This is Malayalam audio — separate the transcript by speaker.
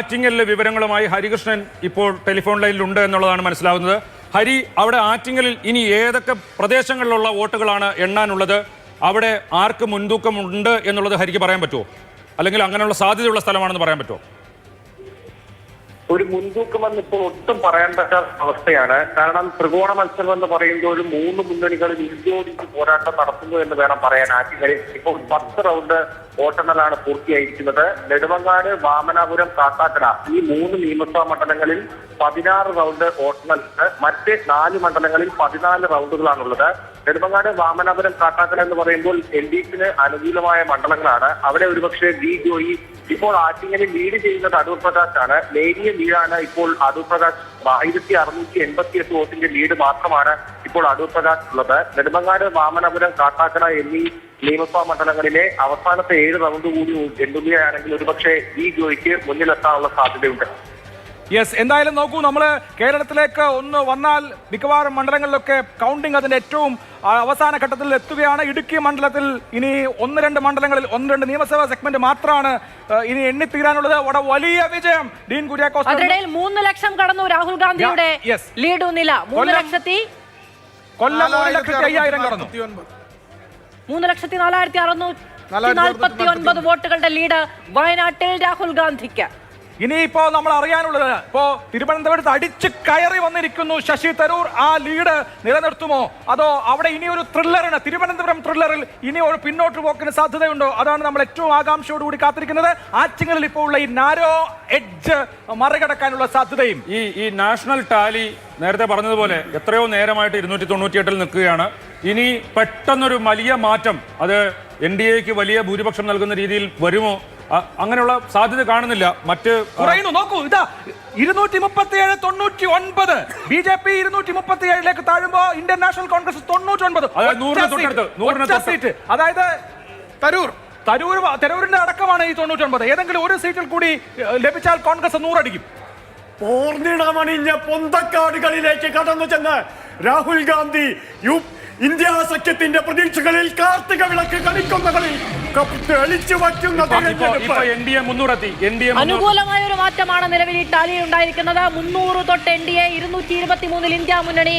Speaker 1: ആറ്റിങ്ങലിലെ വിവരങ്ങളുമായി ഹരികൃഷ്ണൻ ഇപ്പോൾ ടെലിഫോൺ ലൈനിലുണ്ട് എന്നുള്ളതാണ് മനസ്സിലാവുന്നത്. ഹരി, അവിടെ ആറ്റിങ്ങലിൽ ഇനി ഏതൊക്കെ പ്രദേശങ്ങളിലുള്ള വോട്ടുകളാണ് എണ്ണാനുള്ളത്? അവിടെ ആർക്ക് മുൻതൂക്കമുണ്ട് എന്നുള്ളത് ഹരിക്ക് പറയാൻ പറ്റുമോ? അല്ലെങ്കിൽ അങ്ങനെയുള്ള സാധ്യതയുള്ള സ്ഥലമാണെന്ന് പറയാൻ പറ്റുമോ?
Speaker 2: ഒരു മുൻതൂക്കമെന്ന് ഇപ്പോൾ ഒട്ടും പറയാൻ പറ്റാത്ത അവസ്ഥയാണ്. കാരണം ത്രികോണ മത്സരം എന്ന് പറയുമ്പോൾ ഒരു മൂന്ന് മുന്നണികളിൽ ഇഞ്ചോടിച്ച് പോരാട്ടം നടത്തുന്നു എന്ന് വേണം പറയാൻ. ആറ്റിങ്ങലിൽ ഇപ്പോൾ 10 റൗണ്ട് വോട്ടെണ്ണലാണ് പൂർത്തിയായിരിക്കുന്നത്. നെടുമങ്ങാട്, വാമനാപുരം, കാട്ടാക്കട ഈ 3 നിയമസഭാ മണ്ഡലങ്ങളിൽ 16 റൗണ്ട് വോട്ടെണ്ണലുണ്ട്. മറ്റ് 4 മണ്ഡലങ്ങളിൽ 14 റൗണ്ടുകളാണുള്ളത്. നെടുമങ്ങാട്, വാമനാപുരം, കാട്ടാക്കട എന്ന് പറയുമ്പോൾ LDFിന് അനുകൂലമായ മണ്ഡലങ്ങളാണ്. അവിടെ ഒരുപക്ഷെ ബി ജോയി ഇപ്പോൾ ആറ്റിങ്ങലിൽ ലീഡ് ചെയ്യുന്നത് അടൂർ പ്രകാശാണ്. നേരിയ ലീഡാണ് ഇപ്പോൾ അടൂർ പ്രകാശ്. 1688 വോട്ടിന്റെ ലീഡ് മാത്രമാണ് ഇപ്പോൾ അടൂർ പ്രകാശ് ഉള്ളത്. നെടുമങ്ങാട്, വാമനാപുരം, കാട്ടാക്കട എന്നീ നിയമസഭാ മണ്ഡലങ്ങളിലെ അവസാനത്തെ 7 റൗണ്ട് കൂടി എണ്ണുകയാണെങ്കിൽ ഒരുപക്ഷെ ബി ജോയിക്ക് മുന്നിലെത്താനുള്ള സാധ്യതയുണ്ട്.
Speaker 3: യെസ്, എന്തായാലും നോക്കൂ, നമ്മൾ കേരളത്തിലേക്ക് ഒന്ന് വന്നാൽ മിക്കവാറും മണ്ഡലങ്ങളിലൊക്കെ കൗണ്ടിംഗ് അതിന്റെ ഏറ്റവും അവസാന ഘട്ടത്തിൽ എത്തുകയാണ്. ഇടുക്കി മണ്ഡലത്തിൽ ഇനി 1-2 മണ്ഡലങ്ങളിൽ 1-2 നിയമസഭാ സെഗ്മെന്റ് മാത്രമാണ് ഇനി എണ്ണിത്തീരാനുള്ളത്. അവിടെ വലിയ വിജയം ഡീൻ കുര്യാക്കോസ്.
Speaker 4: 3 ലക്ഷം കടന്നു രാഹുൽ ഗാന്ധിയുടെ ലീഡ് നില. 3 ലക്ഷത്തി
Speaker 3: കൊല്ലം 1,05,000 കടന്നു.
Speaker 4: 3,04,649 വോട്ടുകളുടെ ലീഡ് വയനാട്ടിൽ രാഹുൽ ഗാന്ധിക്ക്.
Speaker 3: ഇനിയിപ്പോ നമ്മൾ അറിയാനുള്ളത്, ഇപ്പോ തിരുവനന്തപുരത്ത് അടിച്ച് കയറി വന്നിരിക്കുന്നു ശശി തരൂർ. ആ ലീഡ് നിലനിർത്തുമോ, അതോ അവിടെ ഇനി ഒരു ത്രില്ലറിന്, തിരുവനന്തപുരം ത്രില്ലറിൽ ഇനി ഒരു പിന്നോട്ട് പോക്കിന് സാധ്യതയുണ്ടോ? അതാണ് നമ്മൾ ഏറ്റവും ആകാംക്ഷയോടുകൂടി കാത്തിരിക്കുന്നത്. ആറ്റിങ്ങലിൽ ഇപ്പോൾ ഉള്ള ഈ നാരോ എഡ്ജ് മറികടക്കാനുള്ള സാധ്യതയും.
Speaker 1: ഈ നാഷണൽ ടാലി നേരത്തെ പറഞ്ഞതുപോലെ എത്രയോ നേരമായിട്ട് 298 നിൽക്കുകയാണ്. ഇനി പെട്ടെന്നൊരു വലിയ മാറ്റം അത് NDAക്ക് വലിയ ഭൂരിപക്ഷം നൽകുന്ന രീതിയിൽ വരുമോ? അങ്ങനെയുള്ള സാധ്യത കാണുന്നില്ല. മറ്റ്
Speaker 3: കുറയുന്നു. നോക്കൂ, ഇതാ 237-99. BJP 237 താഴുമ്പോ ഇന്ത്യൻ നാഷണൽ കോൺഗ്രസ് 99 സീറ്റ്. അതായത് തരൂരിന്റെ അടക്കമാണ് ഈ 99. ഏതെങ്കിലും ഒരു സീറ്റിൽ കൂടി ലഭിച്ചാൽ കോൺഗ്രസ് 100 അടിക്കും.
Speaker 5: പോർണിടമണിഞ്ഞ പൊന്തക്കാടുകളിലേക്ക് കടന്നു ചെന്ന് രാഹുൽ ഗാന്ധി ഇന്ത്യ സഖ്യത്തിന്റെ പ്രതീക്ഷകളിൽ കാർത്തിക വിളക്ക് കളിക്കുന്ന കളി തെളിച്ചു വയ്ക്കുന്ന
Speaker 4: അനുകൂലമായ ഒരു മാറ്റമാണ് നിലവിൽ ഈ ടാലിയിൽ ഉണ്ടായിരിക്കുന്നത്. 300 തൊട്ട് NDA 223 ഇന്ത്യ മുന്നണി.